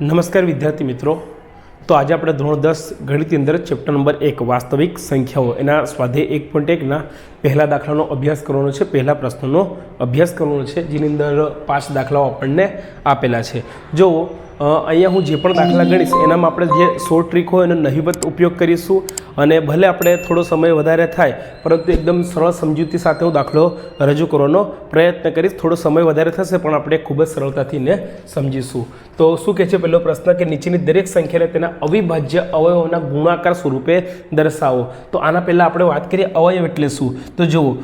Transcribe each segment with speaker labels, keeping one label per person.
Speaker 1: નમસ્કાર વિદ્યાર્થી મિત્રો, તો આજે આપણે ધોરણ 10 ગણિતની અંદર ચેપ્ટર નંબર 1 વાસ્તવિક સંખ્યાઓ એના સ્વાધ્યાય 1.1ના પહેલા દાખલાનો અભ્યાસ કરવાનો છે, પહેલા પ્રશ્નનો અભ્યાસ કરવાનો છે, જેની અંદર 5 દાખલાઓ આપણને આપેલા છે। જો અહીંયા હું જે પણ દાખલા ગણીશ એનામાં આપણે જે શોર્ટ ટ્રીક હોય એનો નહિવત ઉપયોગ કરીશું અને ભલે આપણે થોડો સમય વધારે થાય પરંતુ એકદમ સરળ સમજૂતી સાથે હું દાખલો રજૂ કરવાનો પ્રયત્ન કરીશ। થોડો સમય વધારે થશે પણ આપણે ખૂબ જ સરળતાથી ને સમજીશું। તો શું કહે છે પહેલો પ્રશ્ન કે નીચેની દરેક સંખ્યાને તેના અવિભાજ્ય અવયવોના ગુણાકાર સ્વરૂપે દર્શાવો। તો આના પહેલાં આપણે વાત કરીએ અવયવ એટલે શું। તો જુઓ,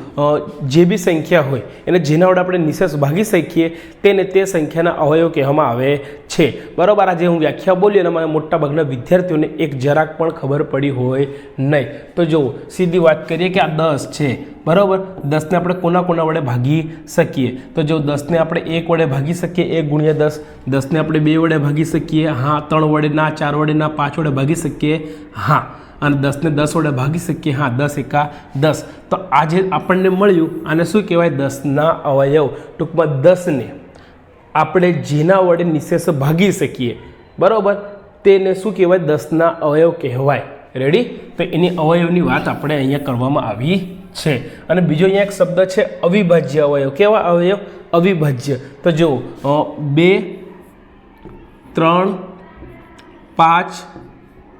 Speaker 1: જે બી સંખ્યા હોય એને જેના વડે આપણે નિશેષ ભાગી શકીએ તેને તે સંખ્યાના અવયવ કહેવામાં આવે છે, બરાબર। આજે હું વ્યાખ્યા બોલી અને મોટાભાગના વિદ્યાર્થીઓને એક જરાક પણ ખબર પડી હોય નહીં। તો જુઓ, સીધી વાત કરીએ કે આ 10 છે, બરાબર। 10ને આપણે કોના કોના વડે ભાગી શકીએ? તો જો 10ને આપણે 1 વડે ભાગી શકીએ, 1 ગુણ્યા 10। 10ને આપણે 2 વડે ભાગી શકીએ, હા। 3 વડે ના, 4 વડે ના, 5 વડે ભાગી શકીએ, હા। અને 10ને 10 વડે ભાગી શકીએ, હા। 10 એકા 10। તો આજે આપણને મળ્યું આને શું કહેવાય? 10ના અવયવ। ટૂંકમાં 10ને આપણે જેના વડે નિશેષ ભાગી શકીએ, બરાબર, તેને શું કહેવાય? 10ના અવયવ કહેવાય। રેડી? તો એની અવયવની વાત આપણે અહીંયા કરવામાં આવી છે। અને બીજો અહીંયા એક શબ્દ છે અવિભાજ્ય અવયવ। કેવા અવયવ? અવિભાજ્ય। તો જુઓ, 2, 3, 5,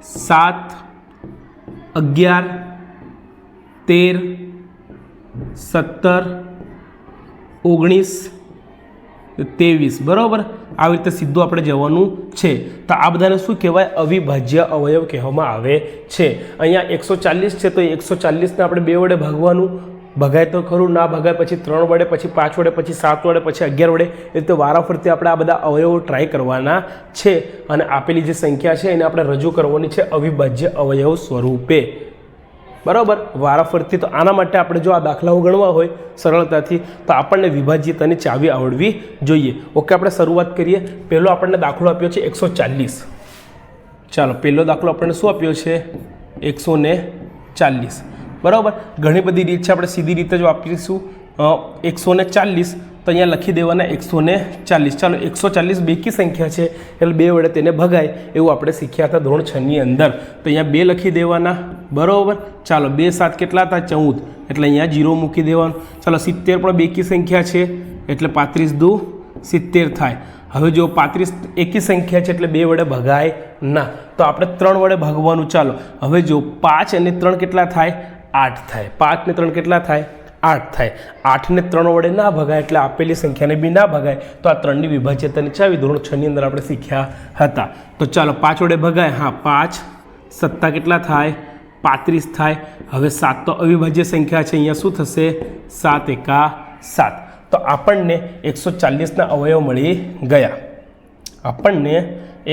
Speaker 1: 7, 11, 13, 17, 19, 23, બરાબર। આવી રીતે સીધું આપણે જવાનું છે। તો આ બધાને શું કહેવાય? અવિભાજ્ય અવયવ કહેવામાં આવે છે। અહીંયા 140 છે, તો 140ને આપણે 2 વડે ભાગવાનું, ભગાય તો ખરું, ના ભગાય પછી 3 વડે, પછી 5 વડે, પછી 7 વડે, પછી 11 વડે। એ રીતે વારાફરતી આપણે આ બધા અવયવો ટ્રાય કરવાના છે અને આપેલી જે સંખ્યા છે એને આપણે રજૂ કરવાની છે અવિભાજ્ય અવયવ સ્વરૂપે, બરાબર। વારાફરતી તો આના માટે આપણે જો આ દાખલાઓ ગણવા હોય સરળતાથી તો આપણને વિભાજ્યતાની ચાવી આવડવી જોઈએ। ઓકે, આપણે શરૂઆત કરીએ। પહેલો આપણને દાખલો આપ્યો છે 140। ચાલો, પહેલો દાખલો આપણને શું આપ્યો છે? 140, બરાબર। ઘણી બધી રીત છે, આપણે સીધી રીતે જો આપીશું 140 તો અહીંયા લખી દેવાના 140। ચાલો, 140 બેકી સંખ્યા છે એટલે 2 વડે તેને ભગાય એવું આપણે શીખ્યા હતા ધોરણ 6ની અંદર। તો અહીંયા 2 લખી દેવાના, બરાબર। ચાલો, 2 7 કેટલા હતા? 14, એટલે અહીંયા 0 મૂકી દેવાનું। ચાલો, 70 પણ બેકી સંખ્યા છે એટલે 35 દુ 70 થાય। હવે જો 35 એકી સંખ્યા છે એટલે 2 વડે ભગાય ના, તો આપણે 3 વડે ભાગવાનું। ચાલો, હવે જો 5 અને 3 કેટલા થાય? 8 થાય। 5 ને 3 કેટલા થાય? 8 થાય। 8ને 3 વડે ના ભગાય એટલે આપેલી સંખ્યાને બી ના ભગાય। તો આ 3ની વિભાજ્યતાની ચાવી ધોરણ 6ની અંદર આપણે શીખ્યા હતા। તો ચાલો, 5 વડે ભગાય, હા। 5 7 કેટલા થાય? 35 થાય। હવે 7 તો અવિભાજ્ય સંખ્યા છે, અહીંયા શું થશે? 7 એકા 7। તો આપણને 140ના અવયવ મળી ગયા। આપણને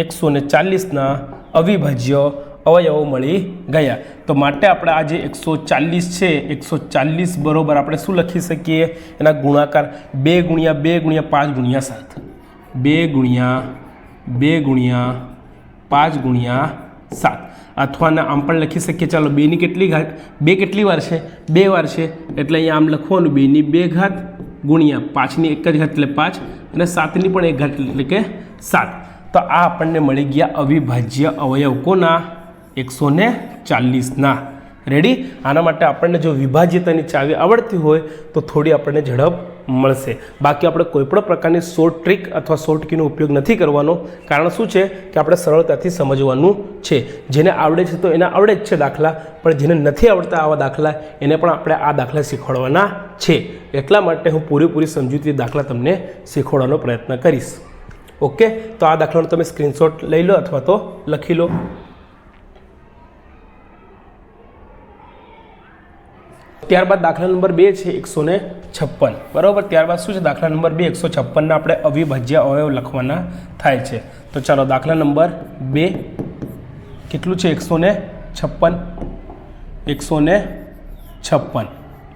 Speaker 1: 140ના અવિભાજ્ય અવયવો મળી ગયા। તો માટે આપણે આ જે 140 છે, 140 બરાબર આપણે શું લખી શકીએ? એના ગુણાકાર 2 ગુણ્યા 2 ગુણ્યા 5 ગુણ્યા 7, 2 ગુણ્યા 2 ગુણ્યા 5 ગુણ્યા 7, અથવા આમ પણ લખી શકીએ। ચાલો, 2ની કેટલી ઘાત? 2 કેટલી વાર છે? 2 વાર છે એટલે અહીંયા આમ લખવાનું 2ની 2 ઘાત ગુણ્યા 5ની 1 જ ઘાત એટલે 5 અને 7ની પણ 1 ઘાત એટલે કે 7। તો આ આપણને મળી ગયા અવિભાજ્ય અવયવ કોના? 140ના। રેડી? આના માટે આપણને જો વિભાજ્યતાની ચાવી આવડતી હોય તો થોડી આપણને ઝડપ મળશે। બાકી આપણે કોઈપણ પ્રકારની શોર્ટ ટ્રીક અથવા શોર્ટ કીનો ઉપયોગ નથી કરવાનો। કારણ શું છે કે આપણે સરળતાથી સમજવાનું છે। જેને આવડે છે તો એને આવડે જ છે દાખલા, પણ જેને નથી આવડતા આવા દાખલા એને પણ આપણે આ દાખલા શીખવાડવાના છે। એટલા માટે હું પૂરેપૂરી સમજૂતી દાખલા તમને શીખવાડવાનો પ્રયત્ન કરીશ। ઓકે, તો આ દાખલાનો તમે સ્ક્રીનશોટ લઈ લો અથવા તો લખી લો। ત્યારબાદ દાખલા નંબર 2 છે 156, બરાબર। ત્યારબાદ શું છે? દાખલા નંબર 2 156ના આપણે અવિભાજ્ય અવયવ લખવાના થાય છે। તો ચાલો, દાખલા નંબર 2 કેટલું છે? 156।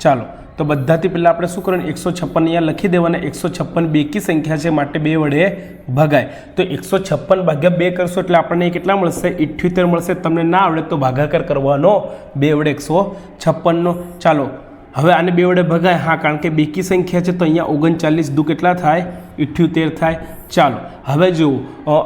Speaker 1: ચાલો, તો બધાથી પહેલાં આપણે શું કરવાનું? 156 અહીંયા લખી દેવાના। 156 બેકી સંખ્યા છે માટે 2 વડે ભગાય। તો 156 ભાગ્યા 2 કરશો એટલે આપણને કેટલા મળશે? 78 મળશે। તમને ના આવડે તો ભાગાકાર કરવાનો 2 વડે 156નો। ચાલો, હવે આને 2 વડે ભગાય, હા, કારણ કે બેકી સંખ્યા છે તો અહીંયા 39 દુ કેટલા થાય? 78 થાય. ચાલો હવે જુઓ,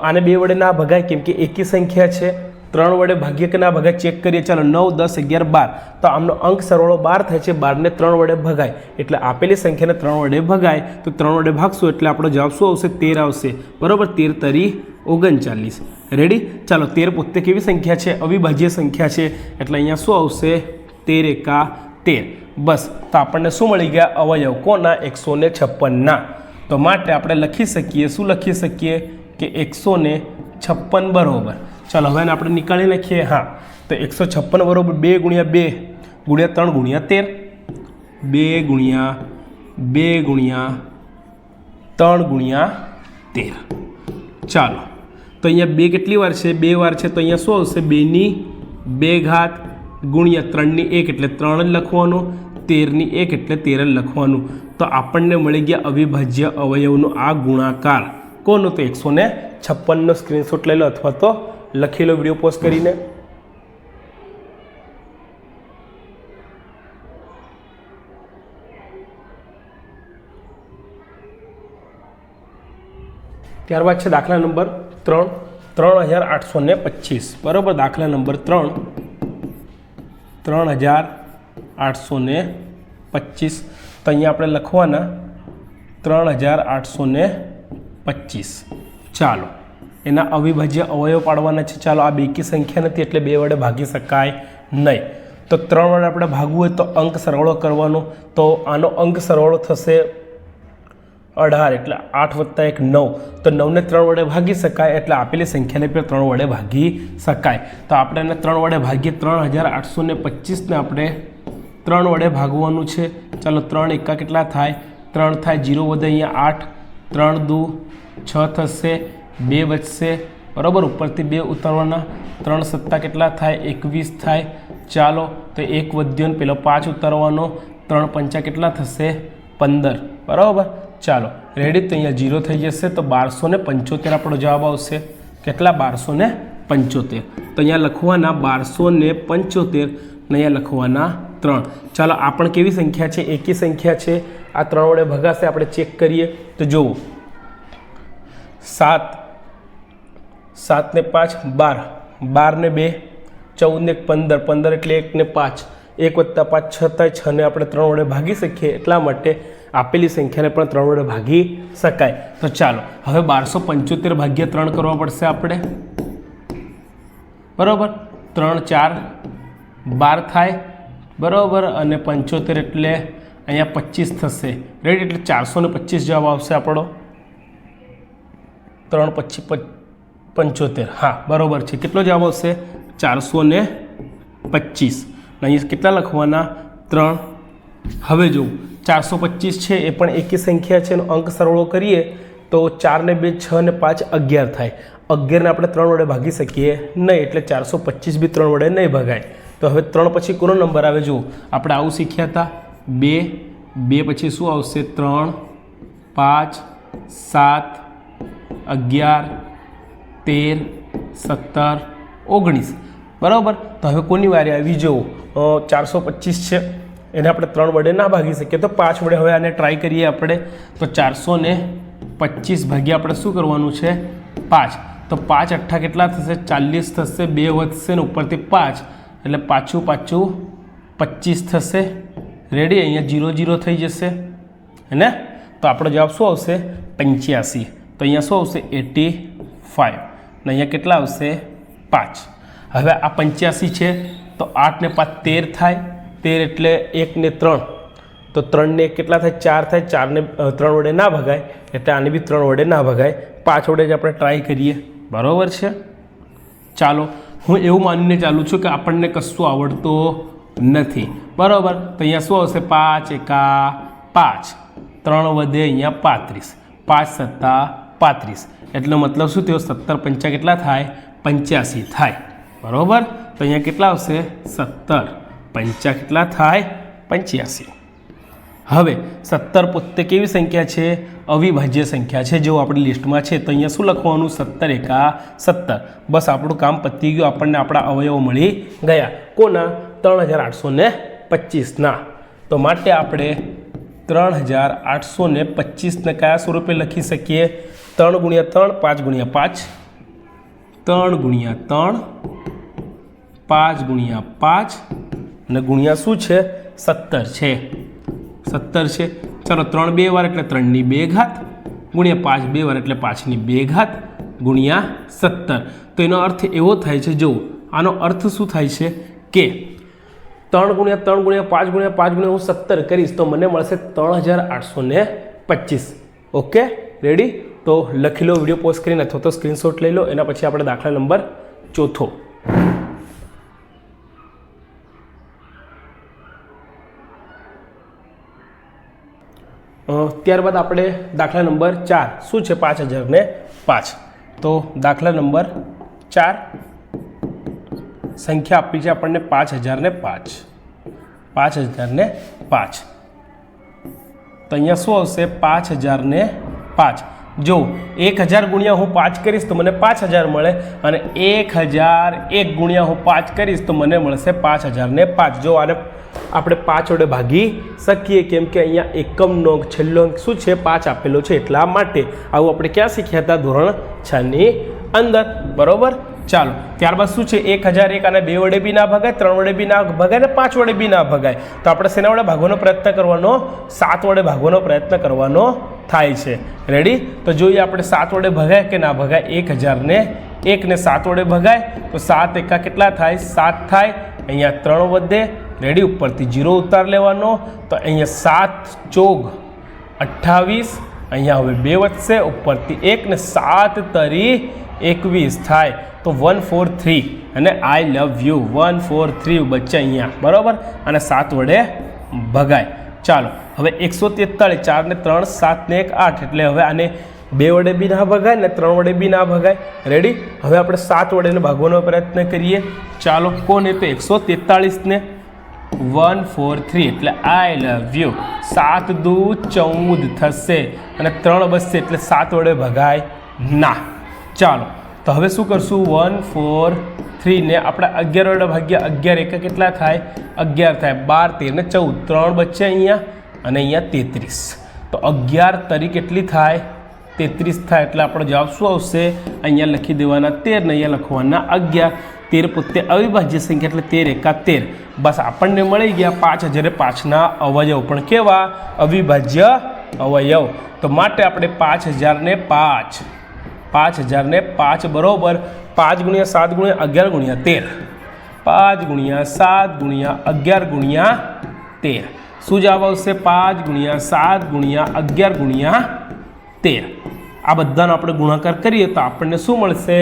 Speaker 1: આને 2 વડે ના ભગાય કેમ કે એકી સંખ્યા છે. 3 વડે ભાગ્ય કે ના ભગાય ચેક કરીએ. ચાલો 9, 10, 11, 12, તો આમનો અંક સરવાળો 12 થાય છે. 12 ને 3 વડે ભગાય એટલે આપેલી સંખ્યાને 3 વડે ભગાય તો 3 વડે ભાગશું એટલે આપણો જવાબ શું આવશે? 13 આવશે. બરાબર, 13 તરી 39. રેડી? ચાલો 13 પોતે કેવી સંખ્યા છે? અવિભાજ્ય સંખ્યા છે એટલે અહીંયા શું આવશે? 13 એકા 13. બસ, તો આપણને શું મળી ગયા? અવયવ. કોના? 156 ના. તો માટે આપણે લખી શકીએ, શું લખી શકીએ કે 156 બરોબર. ચાલો હવે આપણે નીકાળી નાખીએ. હા, તો 156 બરોબર 2 ગુણ્યા 2 ગુણ્યા 3 ગુણ્યા 13, 2 ગુણ્યા 2 ગુણ્યા 3 ગુણ્યા 13. ચાલો તો અહીંયા 2 કેટલી વાર છે? 2 વાર છે તો અહીંયા શું આવશે? 2 ની 2 ઘાત ગુણ્યા 3 ની 1 એટલે 3 જ લખવાનું, 13 ની 1 એટલે 13 જ લખવાનું. તો આપણને મળી ગયા અવિભાજ્ય અવયવનો આ ગુણાકાર. કોનો? તો 156નો સ્ક્રીનશોટ લઈ લો અથવા તો લખી લો વિડીયો પોઝ કરીને. ત્યારબાદ છે દાખલા નંબર 3, 3825. બરાબર, દાખલા નંબર 3, 3825. તો અહીંયા આપણે લખવાના 3825. ચાલો એના અવિભાજ્ય અવયવ પાડવાના છે. ચાલો આ બેકી સંખ્યા નથી એટલે 2 વડે ભાગી શકાય નહીં. તો 3 વડે આપણે ભાગવું હોય તો અંક સરવાળો કરવાનો. તો આનો અંક સરવાળો થશે 18 એટલે 8 + 1 9. તો 9 ને 3 વડે ભાગી શકાય એટલે આપેલી સંખ્યાને પણ 3 વડે ભાગી શકાય. તો આપણે એને 3 વડે ભાગીએ. 3825 ને આપણે 3 વડે ભાગવાનું છે. ચાલો 3 એકા કેટલા થાય? 3 થાય. 0 વધે અહીંયા 8, 3 દુ 6 થશે, 2 બચશે. બરાબર, ઉપરથી 2 ઉતારવાના. 3 સત્તા કેટલા થાય? 21 થાય. ચાલો તો 1 વધ્યો ને પેલો 5 ઉતારવાનો. 3 પંચા કેટલા થશે? 15. બરાબર, ચાલો રેડી. તો અહીંયા 0 થઈ જશે તો 1275 આપણો જવાબ આવશે. કેટલા? 1275. તો અહીંયા લખવાના 1275 ને અહીંયા લખવાના 3. ચાલો આ પણ કેવી સંખ્યા છે? એકી સંખ્યા છે. આ 3 વડે ભગાશે. આપણે ચેક કરીએ તો જુઓ, 7, 7 ને 5 12, 12 ને 2 14 ને 15, 15 એટલે 1 ને 5, 1 + 5 6 થાય. 6 ને આપણે 3 વડે ભાગી શકીએ એટલા માટે આપેલી સંખ્યાને પણ 3 વડે ભાગી શકાય. તો ચાલો હવે 1275 ભાગ્યા 3 કરવા પડશે આપણે. બરાબર, 3 4 12 થાય. બરાબર, અને 75 એટલે અહીંયા 25 થશે. રેડી, એટલે 425 જવાબ આવશે આપણો. 3 + 25 75. હા બરાબર છે. કેટલો જવાબ આવશે? 425. અહીંયા કેટલા લખવાના? 3. હવે જુઓ 425 છે એ પણ એકી સંખ્યા છે. એનો અંક સરવાળો કરીએ તો 4 ને 2 6 ને 5 11 થાય. 11 ને આપણે 3 વડે ભાગી શકીએ નહીં એટલે 425 બી 3 વડે નહીં ભગાય. તો હવે 3 પછી કોનો નંબર આવે? જુઓ, આપણે આવું શીખ્યા હતા. 2 પછી શું આવશે? 3 5 7 11 13 17 19. બરાબર, તો હવે કોની વારી આવી? જુઓ 425 છે એને આપણે 3 વડે ના ભાગી શકીએ તો 5 વડે હવે આને ટ્રાય કરીએ આપણે. તો 425 ભાગ્યા આપણે શું કરવાનું છે? 5. તો 5 8 કેટલા થશે? 40 થશે. 2 વધશે ને ઉપરથી 5 એટલે પાછું 25 થશે. રેડી, અહીંયા 0 0 થઈ જશે હે ને. તો આપણો જવાબ શું આવશે? 85. તો અહીંયા શું આવશે? 85. ને અહીંયા કેટલા આવશે? 5. હવે આ 85 છે તો 8 ને 5 13 થાય. 13 એટલે 1 ને 3 તો 3 ને 1 કેટલા થાય? 4 થાય. 4 ને 3 વડે ના ભગાય એટલે આને બી 3 વડે ના ભગાય. 5 વડે જ આપણે ટ્રાય કરીએ. બરાબર છે. ચાલો હું એવું માનીને ચાલું છું કે આપણને કશું આવડતું નથી. બરાબર, તો અહીંયા શું આવશે? 5 એકા 5, 3 વધે અહીંયા 35, 5 સત્તા 35 એટલે મતલબ શું થયો? 17 પંચા કેટલા થાય? 85 થાય. બરાબર, તો અહીંયા કેટલા આવશે? 17 પંચા કેટલા થાય? 85. હવે 17 પોતે કેવી સંખ્યા છે? અવિભાજ્ય સંખ્યા છે. જો આપણી લિસ્ટમાં છે તો અહીંયા શું લખવાનું? 17 એકા 17. બસ આપણું કામ પતી ગયું. આપણને આપણા અવયવો મળી ગયા. કોના? 3825 ના. તો માટે આપણે 3825 કયા સ્વરૂપે લખી શકીએ? 3 ગુણ્યા 3, 5 ગુણ્યા 5, 3 ગુણ્યા 3, 5 ગુણ્યા 5 અને ગુણ્યા શું છે? 17 છે. 17 છે. ચાલો 3 2 વાર એટલે 3 ની 2 ઘાત ગુણ્યા 5 2 વાર એટલે 5 ની 2 ઘાત ગુણ્યા 17. તો એનો અર્થ એવો થાય છે, જો આનો અર્થ શું થાય છે કે 3 ગુણ્યા 3 ગુણ્યા 5 ગુણ્યા 5 ગુણ્યા હું 17 કરીશ તો મને મળશે 3825. Okay, ready? તો લખી લો, વિડીયો પોઝ કરીને અથવા તો સ્ક્રીનશોટ લઈ લો. એના પછી આપણે દાખલા નંબર 4. ત્યારબાદ આપણે દાખલા નંબર 4 શું છે? 5005. તો દાખલા નંબર 4 સંખ્યા આપી છે આપણને 5005. 5005. તો અહીંયા શું આવશે? 5005. જો 1000 ગુણ્યા હું 5 કરીશ તો મને 5000 મળે અને 1001 ગુણ્યા હું 5 કરીશ તો મને મળશે 5005. જો આને આપણે 5 વડે ભાગી શકીએ, કેમ કે અહીંયા એકમનો છેલ્લો અંક શું છે? 5 આપેલો છે. એટલા માટે આવું આપણે ક્યાં શીખ્યા હતા? ધોરણ 6 ની અંદર. બરોબર. ચાલો ત્યારબાદ શું છે? 1001 અને 2 વડે બી ના ભગાય, 3 વડે બી ના ભગાય ને 5 વડે બી ના ભગાય. તો આપણે શેના વડે ભાગવાનો પ્રયત્ન કરવાનો? 7 વડે ભાગવાનો પ્રયત્ન કરવાનો થાય છે. રેડી? તો જોઈએ આપણે 7 વડે ભગાય કે ના ભગાય. 1001 ને 7 વડે ભગાય તો 7 એકા કેટલા થાય? 7 થાય. અહીંયા 3 વધે. રેડી? ઉપરથી 0 ઉતાર લેવાનો. તો અહીંયા 7 ચોગ 28. અહીંયા હવે 2 વધશે, ઉપરથી 1 ને 7 તરી 21 થાય. તો 143 અને આઈ લવ યુ 143 બચ્ચે અહીંયા. બરાબર. અને 7 વડે ભગાય. ચાલો હવે 143, 4 ને 3 7 ને 1 8. એટલે હવે આને 2 વડે બી ના ભગાય ને 3 વડે બી ના ભગાય. રેડી? હવે આપણે 7 વડે ભાગવાનો પ્રયત્ન કરીએ. ચાલો કોને? તો 143 ને 143 એટલે આઈ લવ યુ. 7 દુ 14 થશે અને 3 બચશે એટલે 7 વડે ભગાય ના. ચાલો તો હવે શું કરશું? 143 ને આપણે 11 વડે ભાગ્યા. 11 એકા કેટલા થાય? 11 થાય. 12 13 ને 14, 3 બચે અહીંયા અને અહીંયા 33. તો 11 તરી કેટલી થાય? 33 થાય. એટલે આપણો જવાબ શું આવશે? અહીંયા લખી દેવાના 13 ને અહીંયા લખવાના 11. 13 પોતે અવિભાજ્ય સંખ્યા એટલે 13 એકા 13. બસ આપણને મળી ગયા 5005ના અવયવ. પણ કેવા? અવિભાજ્ય અવયવ. તો માટે આપણે 5005 બરોબર 5 ગુણ્યા 7 ગુણ્યા 11 ગુણ્યા 13. 5 ગુણ્યા 7 ગુણ્યા 11 ગુણ્યા 13. શું જવાબ આવશે? 5 ગુણ્યા 7 ગુણ્યા 11 ગુણ્યા 13. આ બધાનો આપણે ગુણાકાર કરીએ તો આપણને શું મળશે?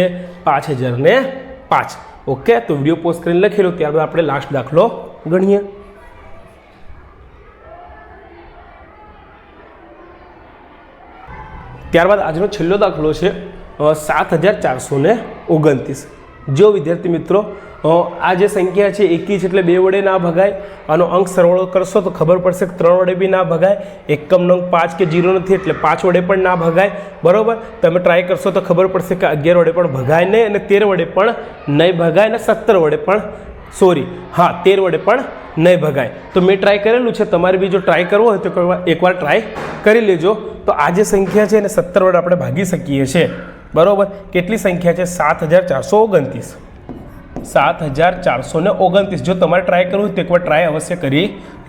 Speaker 1: 5005. ઓકે, તો વિડીયો પોઝ કરીને લખી લો. ત્યારબાદ આપણે લાસ્ટ દાખલો ગણીએ. ત્યારબાદ આજનો છેલ્લો દાખલો છે 7429. જો વિદ્યાર્થી મિત્રો આ જે સંખ્યા છે એકી છે એટલે 2 વડે ના ભગાય. આનો અંક સરવાળો કરશો તો ખબર પડશે કે 3 વડે બી ના ભગાય. એકમનો અંક 5 કે 0 નથી એટલે 5 વડે પણ ના ભગાય. બરાબર. તમે ટ્રાય કરશો તો ખબર પડશે કે 11 વડે પણ ભગાય નહીં અને 13 વડે પણ નહીં ભગાય અને 17 વડે પણ 13 વડે પણ નહીં ભગાય. તો મેં ટ્રાય કરેલું છે. તમારે બી જો ટ્રાય કરવો હોય તો એકવાર ટ્રાય કરી લેજો. તો આ જે સંખ્યા છે એને 17 વડે આપણે ભાગી શકીએ છીએ. બરાબર. કેટલી સંખ્યા છે? 7429. 7429. જો તમારે ટ્રાય કરવું હોય તો એકવાર ટ્રાય અવશ્ય કરી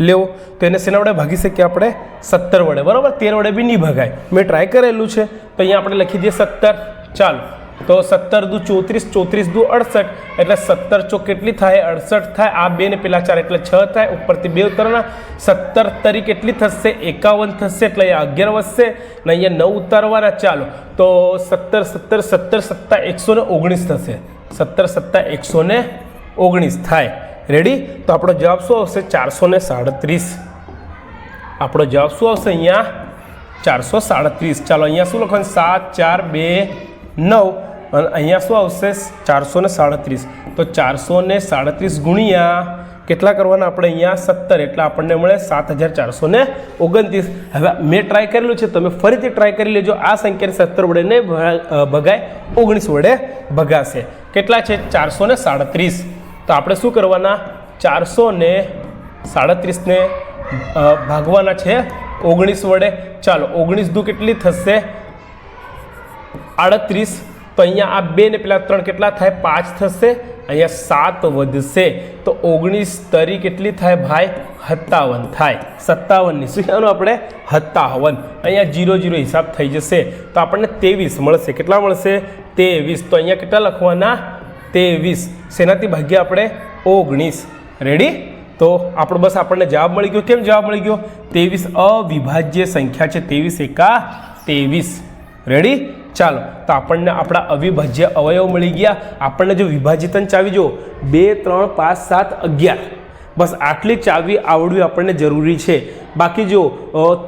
Speaker 1: લેવો. તો એને શેના વડે ભાગી શકીએ આપણે? 17 વડે. બરાબર. 13 વડે બી નહીં ભગાય. મેં ટ્રાય કરેલું છે તો અહીંયા આપણે લખી દઈએ 17. ચાલો તો 17 દુ 34, 34 દુ 68 એટલે 17 ચોક કેટલી થાય? 68 થાય. આ 2 ને પેલા 4 એટલે 6 થાય. ઉપરથી 2 ઉતારવાના. 17 તરી કેટલી થશે? 51 થશે. એટલે અહીંયા 11 વધશે ને અહીંયા 9 ઉતારવાના. ચાલો તો 17 17 17 7 119 થશે. 17 7 119 થાય. રેડી? તો આપણો જવાબ શું આવશે? 437. આપણો જવાબ શું આવશે? અહીંયા 437. ચાલો અહીંયા શું લખવાનું? 7 4 2 9 અને અહીંયા શું આવશે? 437. તો 437 ગુણ્યા કેટલા કરવાના આપણે? અહીંયા 17 એટલે આપણને મળે 7429. હવે મેં ટ્રાય કરેલું છે, તમે ફરીથી ટ્રાય કરી લેજો. આ સંખ્યાને 17 વડે નહીં ભગાય, 19 વડે ભગાશે. કેટલા છે? 437. તો આપણે શું કરવાના? 437 ને ભાગવાના છે 19 વડે. ચાલો 19 દુ કેટલી થશે 38. તો અહીંયા આ 2 ને પેલા 3 કેટલા થાય 5 થશે. અહીંયા 7 વધશે તો 19 તરી કેટલી થાય ભાઈ 57 થાય. 57ની શું કહેવાનું આપણે 57. અહીંયા 0 0 હિસાબ થઈ જશે તો આપણને 23 મળશે. કેટલા મળશે 23. તો અહીંયા કેટલા લખવાના 23. શેનાથી ભાગ્યા આપણે 19. રેડી. તો આપણો બસ આપણને જવાબ મળી ગયો. કેમ જવાબ મળી ગયો 23 અવિભાજ્ય સંખ્યા છે. 23 એકા 23. રેડી. ચાલો તો આપણને આપણા અવિભાજ્ય અવયવ મળી ગયા. આપણને જો વિભાજિતન ચાવી જો 2 3 5 7 11 બસ આટલી ચાવી આવડવી આપણને જરૂરી છે. બાકી જો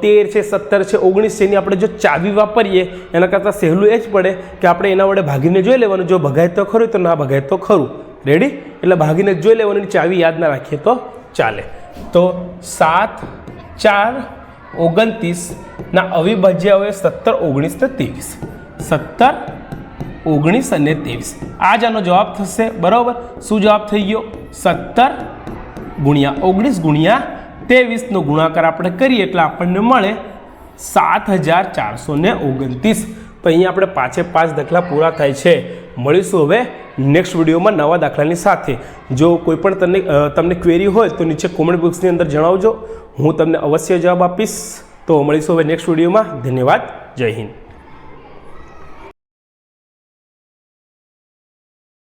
Speaker 1: 13 છે 17 છે 19 છે એની આપણે જો ચાવી વાપરીએ એના કરતાં સહેલું એ જ પડે કે આપણે એના વડે ભાગીને જોઈ લેવાનું. જો ભગાય તો ખરું તો ના ભગાય તો ખરું. રેડી. એટલે ભાગીને જોઈ લેવાનું, ચાવી યાદ ના રાખીએ તો ચાલે. તો 7 4 29 ના અવિભાજ્ય અવયવ 17 19 ને 23. 17 19 અને 23 આ જ આનો જવાબ થશે. બરાબર. શું જવાબ થઈ ગયો 17 ગુણ્યા 19 ગુણ્યા 23 નો ગુણાકાર આપણે કરીએ એટલે આપણને મળે 7429. તો અહીંયા આપણે 5 દાખલા પૂરા થાય છે. મળીશું હવે નેક્સ્ટ વિડીયોમાં નવા દાખલાની સાથે. જો કોઈ પણ તમને ક્વેરી હોય તો નીચે કોમેન્ટ બોક્સની અંદર જણાવજો. હું તમને અવશ્ય જવાબ આપીશ. તો મળીશું હવે નેક્સ્ટ વિડીયોમાં. ધન્યવાદ. જય હિન્દ.